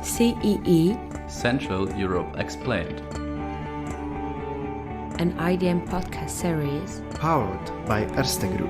CEE, Central Europe Explained, an IDM podcast series powered by Erste Group.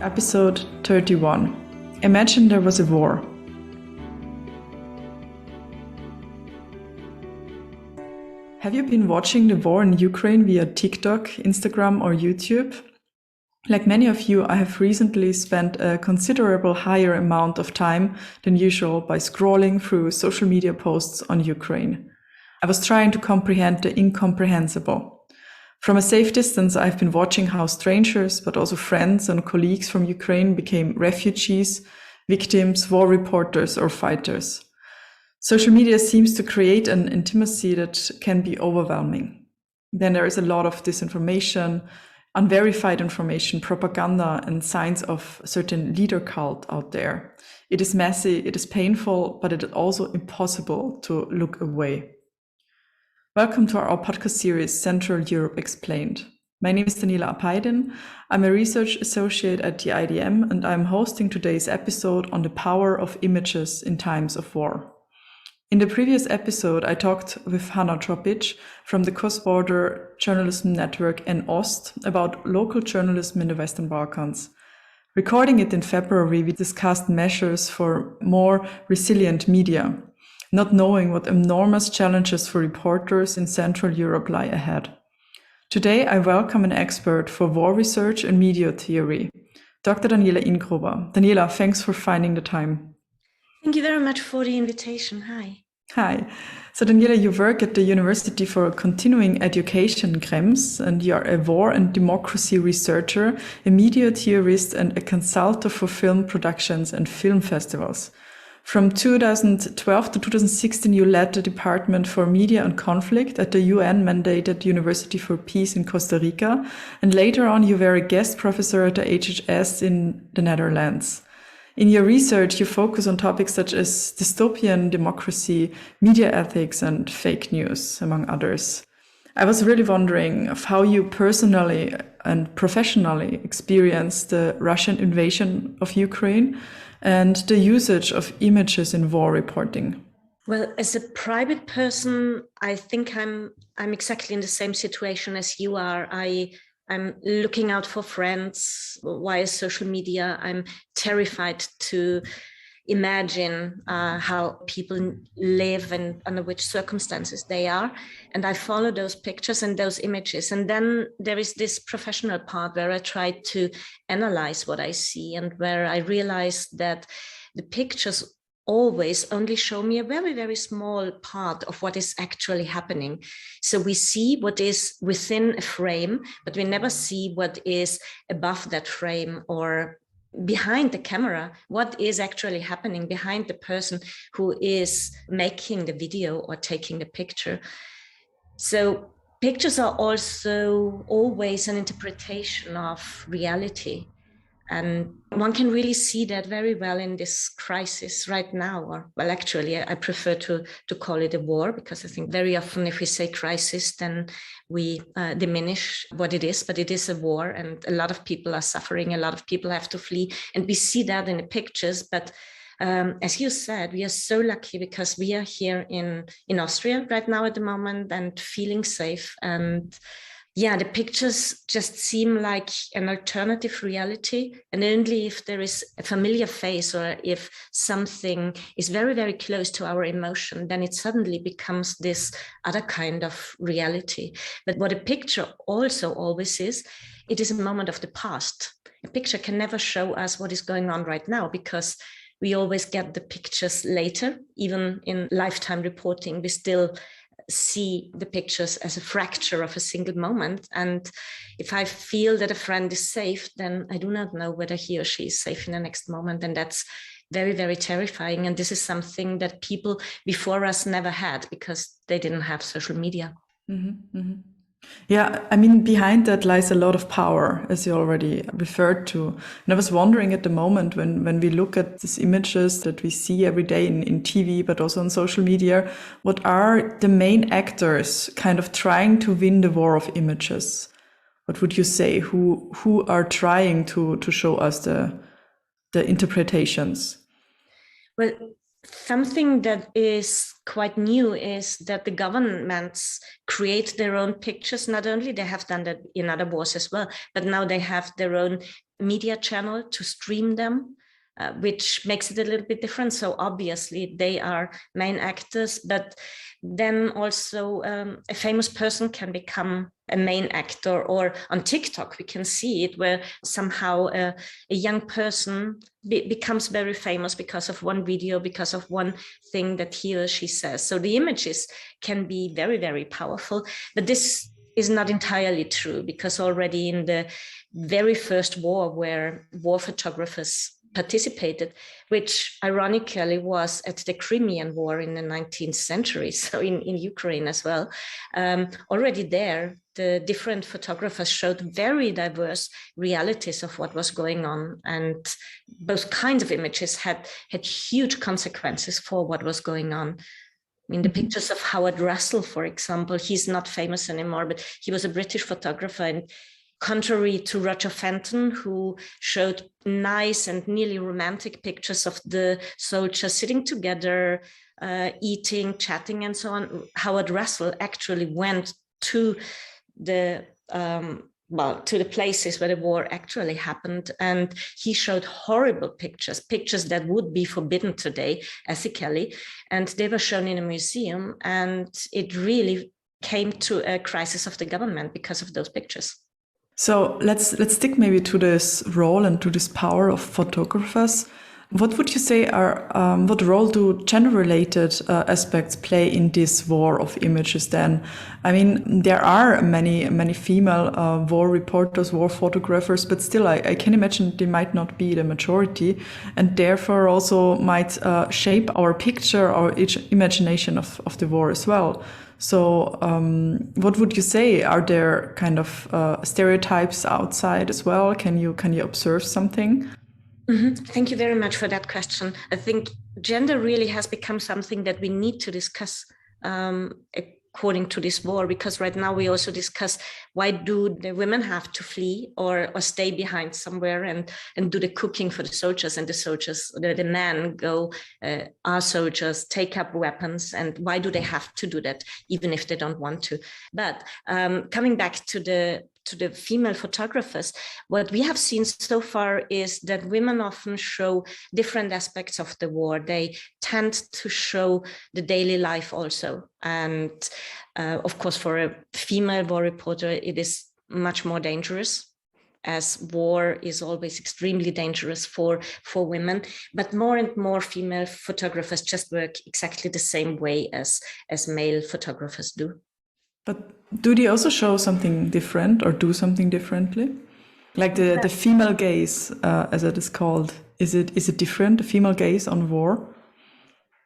Episode 31. Imagine there was a war. Have you been watching the war in Ukraine via TikTok, Instagram, or YouTube? Like many of you, I have recently spent a considerable higher amount of time than usual by scrolling through social media posts on Ukraine. I was trying to comprehend the incomprehensible. From a safe distance, I've been watching how strangers, but also friends and colleagues from Ukraine became refugees, victims, war reporters, or fighters. Social media seems to create an intimacy that can be overwhelming. Then there is a lot of disinformation, unverified information, propaganda, and signs of certain leader cult out there. It is messy, it is painful, but it is also impossible to look away. Welcome to our podcast series, Central Europe Explained. My name is Daniela Apaydin. I'm a research associate at the IDM, and I'm hosting today's episode on the power of images in times of war. In the previous episode, I talked with Hanna Tropic from the cross-border journalism network NOST about local journalism in the Western Balkans. Recording it in February, we discussed measures for more resilient media, not knowing what enormous challenges for reporters in Central Europe lie ahead. Today, I welcome an expert for war research and media theory, Dr. Daniela Ingruber. Daniela, thanks for finding the time. Thank you very much for the invitation. Hi. Hi. So Daniela, you work at the University for Continuing Education Krems, and you are a war and democracy researcher, a media theorist, and a consultant for film productions and film festivals. From 2012 to 2016, you led the Department for Media and Conflict at the UN-mandated University for Peace in Costa Rica, and later on you were a guest professor at the HHS in the Netherlands. In your research, you focus on topics such as dystopian democracy, media ethics, and fake news, among others. I was really wondering of how you personally and professionally experienced the Russian invasion of Ukraine and the usage of images in war reporting. Well, as a private person, I think I'm exactly in the same situation as you are. I'm looking out for friends via social media. I'm terrified to imagine how people live and under which circumstances they are. And I follow those pictures and those images. And then there is this professional part where I try to analyze what I see and where I realize that the pictures always only show me a very, very small part of what is actually happening. So we see what is within a frame, but we never see what is above that frame or behind the camera, what is actually happening behind the person who is making the video or taking the picture. So pictures are also always an interpretation of reality. And one can really see that very well in this crisis right now. Or, well, actually, I prefer to call it a war, because I think very often if we say crisis, then we diminish what it is. But it is a war, and a lot of people are suffering. A lot of people have to flee. And we see that in the pictures. But as you said, we are so lucky because we are here in Austria right now at the moment and feeling safe. And yeah, the pictures just seem like an alternative reality. And only if there is a familiar face or if something is very, very close to our emotion, then it suddenly becomes this other kind of reality. But what a picture also always is, it is a moment of the past. A picture can never show us what is going on right now, because we always get the pictures later. Even in lifetime reporting, we still see the pictures as a fracture of a single moment. And if I feel that a friend is safe, then I do not know whether he or she is safe in the next moment. And that's very, very terrifying. And this is something that people before us never had because they didn't have social media. Mm-hmm, mm-hmm. Yeah, I mean, behind that lies a lot of power, as you already referred to. And I was wondering at the moment when we look at these images that we see every day in TV, but also on social media, what are the main actors kind of trying to win the war of images? What would you say? Who are trying to show us the interpretations? Well, Something that is quite new is that the governments create their own pictures. Not only they have done that in other wars as well, but now they have their own media channel to stream them, which makes it a little bit different. So obviously they are main actors, but then also a famous person can become a main actor, or on TikTok we can see it where somehow a young person becomes very famous because of one video, because of one thing that he or she says. So the images can be very, very powerful, but this is not entirely true, because already in the very first war where war photographers participated, which ironically was at the Crimean War in the 19th century, so in Ukraine as well. Already there, the different photographers showed very diverse realities of what was going on, and both kinds of images had huge consequences for what was going on. I mean, the pictures of Howard Russell, for example, he's not famous anymore, but he was a British photographer, and contrary to Roger Fenton, who showed nice and nearly romantic pictures of the soldiers sitting together, eating, chatting, and so on, Howard Russell actually went to the to the places where the war actually happened, and he showed horrible pictures that would be forbidden today ethically, and they were shown in a museum, and it really came to a crisis of the government because of those pictures. So let's stick maybe to this role and to this power of photographers. What would you say are what role do gender-related aspects play in this war of images? Then, I mean, there are many female war reporters, war photographers, but still, I can imagine they might not be the majority, and therefore also might shape our picture, our imagination of the war as well. So, what would you say? Are there kind of stereotypes outside as well? Can you observe something? Mm-hmm. Thank you very much for that question. I think gender really has become something that we need to discuss according to this war, because right now we also discuss, why do the women have to flee or stay behind somewhere and do the cooking for the soldiers, and the soldiers, the men go, our soldiers take up weapons, and why do they have to do that even if they don't want to? But coming back to the female photographers, what we have seen so far is that women often show different aspects of the war. They tend to show the daily life also. And of course, for a female war reporter, it is much more dangerous, as war is always extremely dangerous for women. But more and more female photographers just work exactly the same way as male photographers do. But do they also show something different or do something differently? Like the female gaze, as it is called, is it different, the female gaze on war?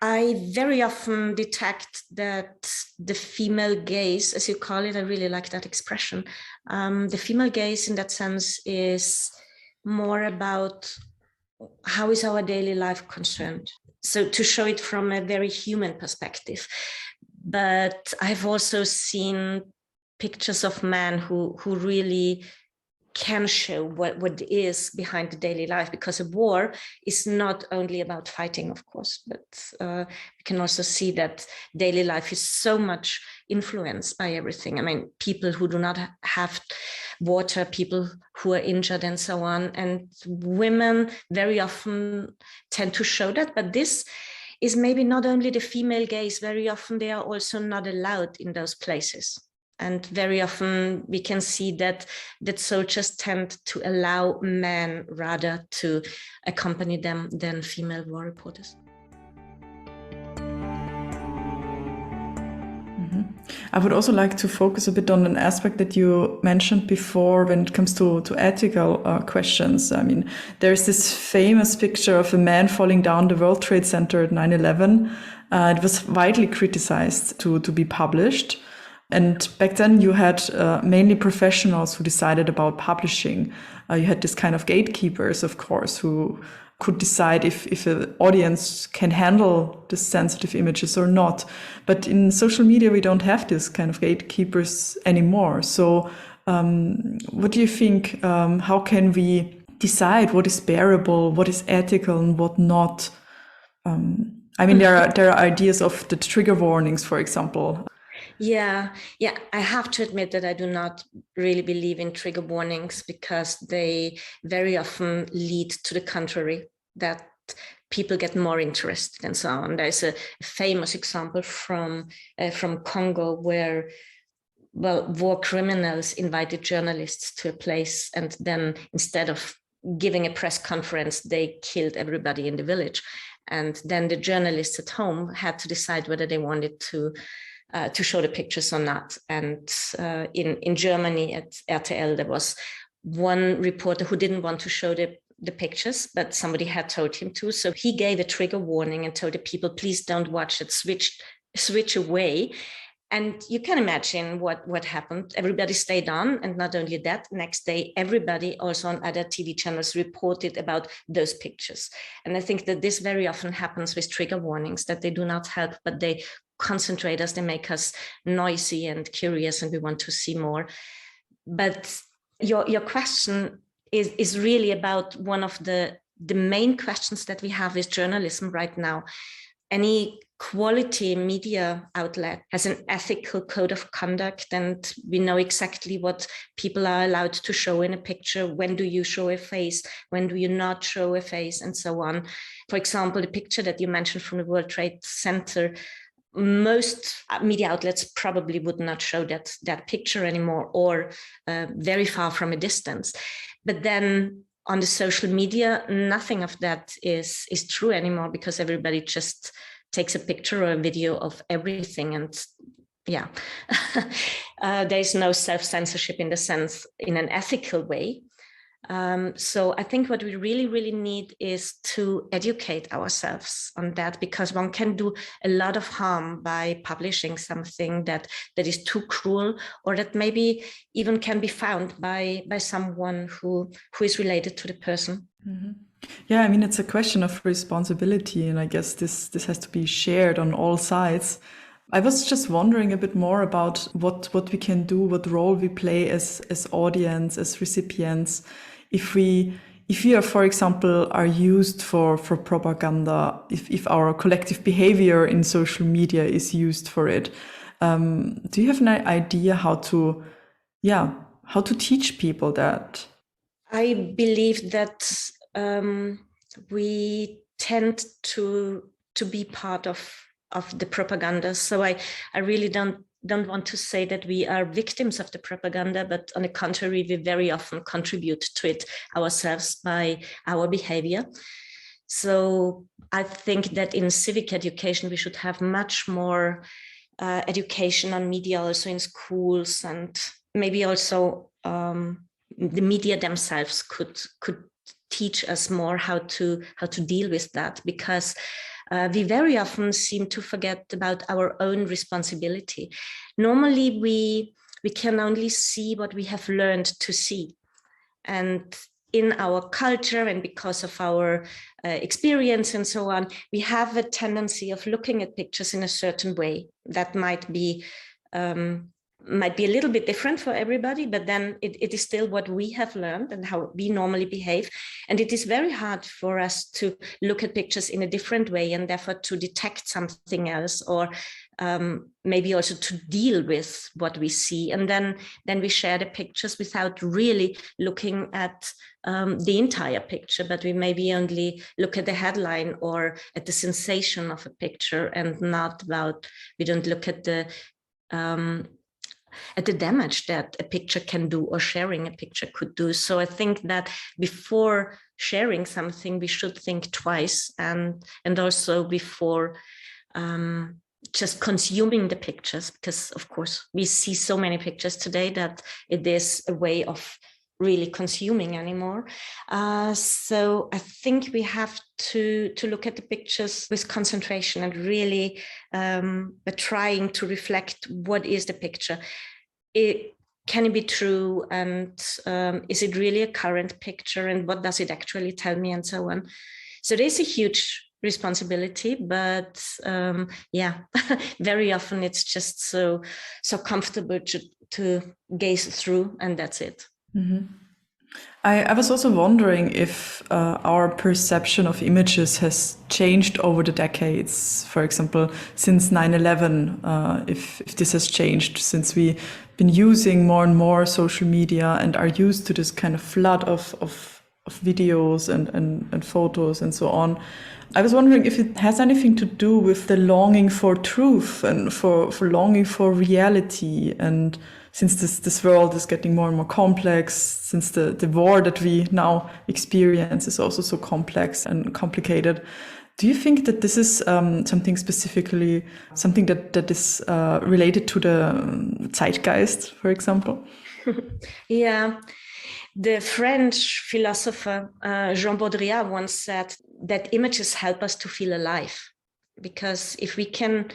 I very often detect that the female gaze, as you call it, I really like that expression. The female gaze in that sense is more about how is our daily life concerned. So to show it from a very human perspective. But I've also seen pictures of men who really can show what is behind the daily life, because a war is not only about fighting, of course, but we can also see that daily life is so much influenced by everything. I mean, people who do not have water, people who are injured, and so on. And women very often tend to show that, but this is maybe not only the female gaze. Very often they are also not allowed in those places. And very often we can see that soldiers tend to allow men rather to accompany them than female war reporters. I would also like to focus a bit on an aspect that you mentioned before when it comes to ethical questions. I mean, there's this famous picture of a man falling down the World Trade Center at 9/11. It was widely criticized to be published. And back then you had mainly professionals who decided about publishing. You had this kind of gatekeepers, of course, who could decide if an audience can handle the sensitive images or not. But in social media, we don't have this kind of gatekeepers anymore. So what do you think? How can we decide what is bearable, what is ethical, and what not? I mean, there are ideas of the trigger warnings, for example. Yeah. I have to admit that I do not really believe in trigger warnings because they very often lead to the contrary, that people get more interested and so on. There's a famous example from Congo where, well, war criminals invited journalists to a place, and then instead of giving a press conference, they killed everybody in the village. And then the journalists at home had to decide whether they wanted to show the pictures or not. And in Germany at RTL, there was one reporter who didn't want to show the pictures, but somebody had told him to. So he gave a trigger warning and told the people, please don't watch it, switch away. And you can imagine what happened. Everybody stayed on. And not only that, next day, everybody also on other TV channels reported about those pictures. And I think that this very often happens with trigger warnings, that they do not help, but they concentrate us, they make us noisy and curious, and we want to see more. But your question is really about one of the main questions that we have with journalism right now. Any quality media outlet has an ethical code of conduct, and we know exactly what people are allowed to show in a picture. When do you show a face? When do you not show a face? And so on. For example, the picture that you mentioned from the World Trade Center, most media outlets probably would not show that picture anymore, or very far from a distance. But then on the social media, nothing of that is true anymore, because everybody just takes a picture or a video of everything. And yeah, there's no self-censorship in an ethical way. So I think what we really, really need is to educate ourselves on that, because one can do a lot of harm by publishing something that is too cruel, or that maybe even can be found by someone who is related to the person. Mm-hmm. Yeah, I mean, it's a question of responsibility, and I guess this has to be shared on all sides. I was just wondering a bit more about what we can do, what role we play as audience, as recipients, if we are, for example, are used for propaganda, if our collective behavior in social media is used for it. Do you have an idea how to teach people that? I believe that we tend to be part of the propaganda. So I really don't want to say that we are victims of the propaganda, but on the contrary, we very often contribute to it ourselves by our behavior. So I think that in civic education, we should have much more education on media also in schools, and maybe also the media themselves could teach us more how to deal with that, because we very often seem to forget about our own responsibility. Normally, we can only see what we have learned to see. And in our culture, and because of our experience and so on, we have a tendency of looking at pictures in a certain way that might be a little bit different for everybody, but then it is still what we have learned and how we normally behave. And it is very hard for us to look at pictures in a different way, and therefore to detect something else, or maybe also to deal with what we see. And then we share the pictures without really looking at the entire picture, but we maybe only look at the headline or at the sensation of a picture, and we don't look at the damage that a picture can do, or sharing a picture could do. So I think that before sharing something, we should think twice, and also before just consuming the pictures, because of course we see so many pictures today that it is a way of really consuming anymore. So I think we have to look at the pictures with concentration, and really trying to reflect what is the picture. Can it be true, and is it really a current picture, and what does it actually tell me, and so on. So there's a huge responsibility, but very often it's just so comfortable to gaze through, and that's it. Mm-hmm. I was also wondering if our perception of images has changed over the decades. For example, since 9/11, if this has changed since we've been using more and more social media and are used to this kind of flood of videos and photos and so on. I was wondering if it has anything to do with the longing for truth and for longing for reality. And since this world is getting more and more complex, since the war that we now experience is also so complex and complicated, do you think that this is something specifically, something that is related to the zeitgeist, for example? Yeah. The French philosopher Jean Baudrillard once said that images help us to feel alive, because if we can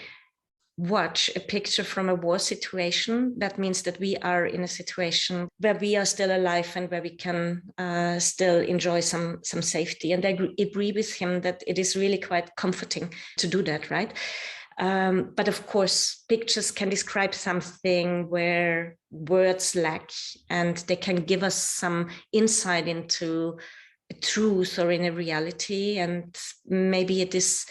watch a picture from a war situation, that means that we are in a situation where we are still alive and where we can still enjoy some safety. And I agree with him that it is really quite comforting to do that, right? But of course, pictures can describe something where words lack, and they can give us some insight into a truth or in a reality. And maybe it is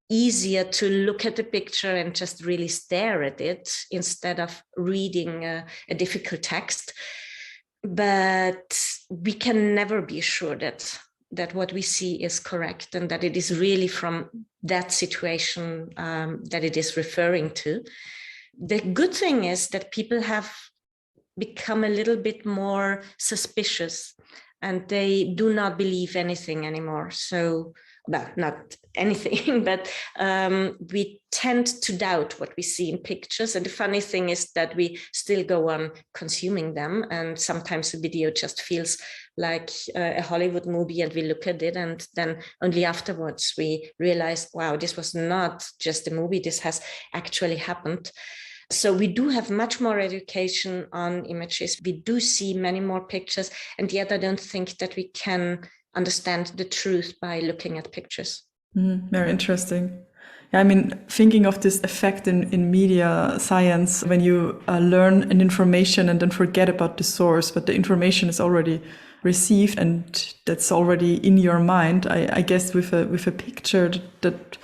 easier to look at the picture and just really stare at it instead of reading a difficult text. But we can never be sure that what we see is correct and that it is really from that situation that it is referring to. The good thing is that people have become a little bit more suspicious and they do not believe anything anymore. So, well, not anything, but we tend to doubt what we see in pictures. And the funny thing is that we still go on consuming them. And sometimes a video just feels like a Hollywood movie, and we look at it, and then only afterwards we realize, wow, this was not just a movie, this has actually happened. So we do have much more education on images. We do see many more pictures, and yet I don't think that we can understand the truth by looking at pictures. Very interesting. Yeah, I mean, thinking of this effect in media science, when you learn an information and then forget about the source, but the information is already received and that's already in your mind. I guess with a picture that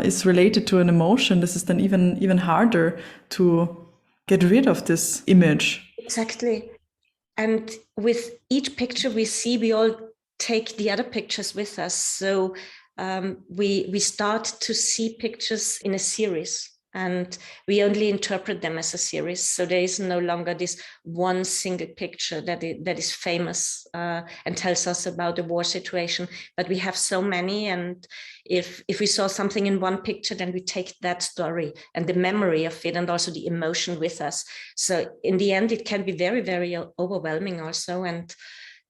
is related to an emotion, this is then even harder to get rid of this image. Exactly. And with each picture we see, we all take the other pictures with us. So we start to see pictures in a series, and we only interpret them as a series. So there is no longer this one single picture that is famous and tells us about the war situation, but we have so many. And if we saw something in one picture, then we take that story and the memory of it and also the emotion with us. So in the end, it can be very, very overwhelming also. And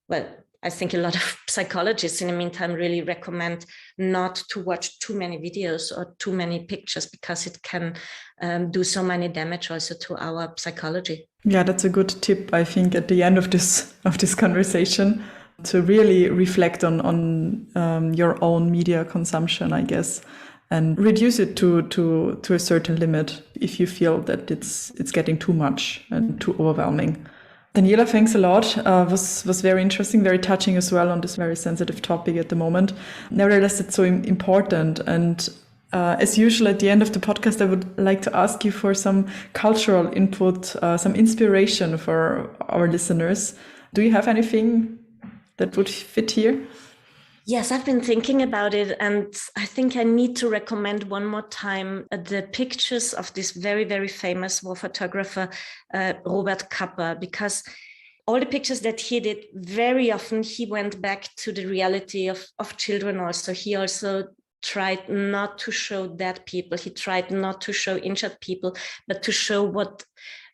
well, I think a lot of psychologists in the meantime really recommend not to watch too many videos or too many pictures, because it can do so many damage also to our psychology. Yeah, that's a good tip, I think, at the end of this conversation, to really reflect on your own media consumption, I guess, and reduce it to a certain limit if you feel that it's getting too much and too overwhelming. Daniela, thanks a lot. Was very interesting, very touching as well on this very sensitive topic at the moment. Nevertheless, it's so important. And as usual, at the end of the podcast, I would like to ask you for some cultural input, some inspiration for our listeners. Do you have anything that would fit here? Yes, I've been thinking about it, and I think I need to recommend one more time the pictures of this very, very famous war photographer, Robert Capa, because all the pictures that he did, very often he went back to the reality of children also. He also tried not to show dead people. He tried not to show injured people, but to show what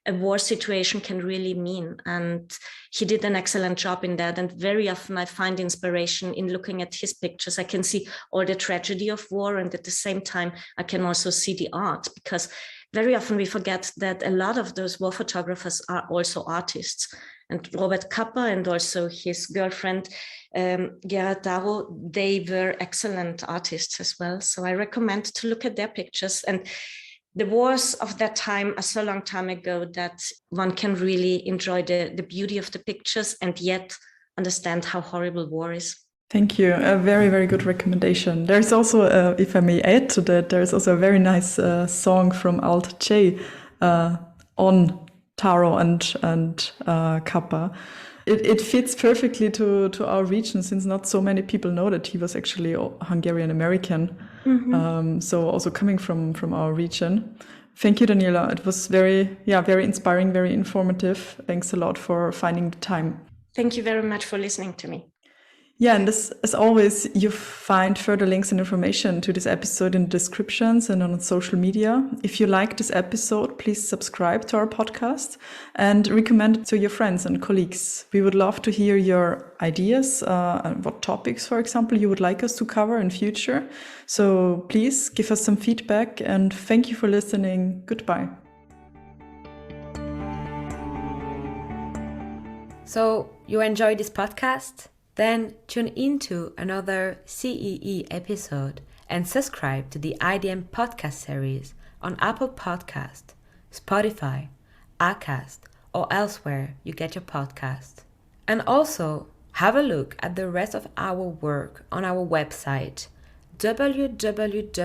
a war situation can really mean. And he did an excellent job in that. And very often I find inspiration in looking at his pictures. I can see all the tragedy of war, and at the same time, I can also see the art, because very often we forget that a lot of those war photographers are also artists. And Robert Capa and also his girlfriend, Gerda Taro, they were excellent artists as well. So I recommend to look at their pictures. And the wars of that time are so long time ago that one can really enjoy the beauty of the pictures and yet understand how horrible war is. Thank you. A very, very good recommendation. There's also, if I may add to that, there's also a very nice song from Alt J on Taro and Capa. It fits perfectly to our region, since not so many people know that he was actually Hungarian-American. So also coming from our region. Thank you, Daniela. It was very inspiring, very informative. Thanks a lot for finding the time. Thank you very much for listening to me. Yeah, and as always, you find further links and information to this episode in the descriptions and on social media. If you like this episode, please subscribe to our podcast and recommend it to your friends and colleagues. We would love to hear your ideas and what topics, for example, you would like us to cover in future. So please give us some feedback, and thank you for listening. Goodbye. So, you enjoyed this podcast? Then tune into another CEE episode and subscribe to the IDM podcast series on Apple Podcast, Spotify, Acast, or elsewhere you get your podcast. And also have a look at the rest of our work on our website www.idm.at.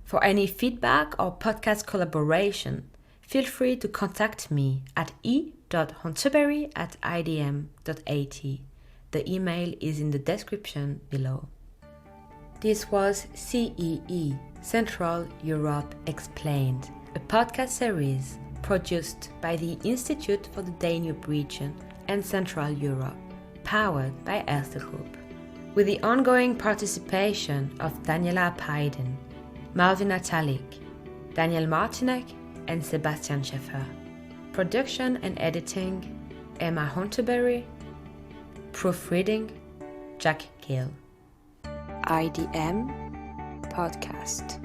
For any feedback or podcast collaboration, feel free to contact me at e.hunterberry@idm.at. The email is in the description below. This was CEE, Central Europe Explained, a podcast series produced by the Institute for the Danube region and Central Europe, powered by Erste Group, with the ongoing participation of Daniela Apaydin, Marvin Natalik, Daniel Martinek, and Sebastian Schäfer. Production and editing, Emma Hunterberry. Proofreading, Jack Gill. IDM Podcast.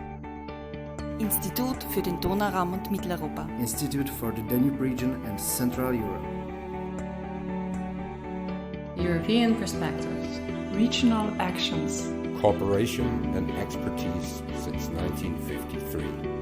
Institut für den Donauraum und Mitteleuropa. Institute for the Danube region and Central Europe. European perspectives. Regional actions. Cooperation and expertise since 1953.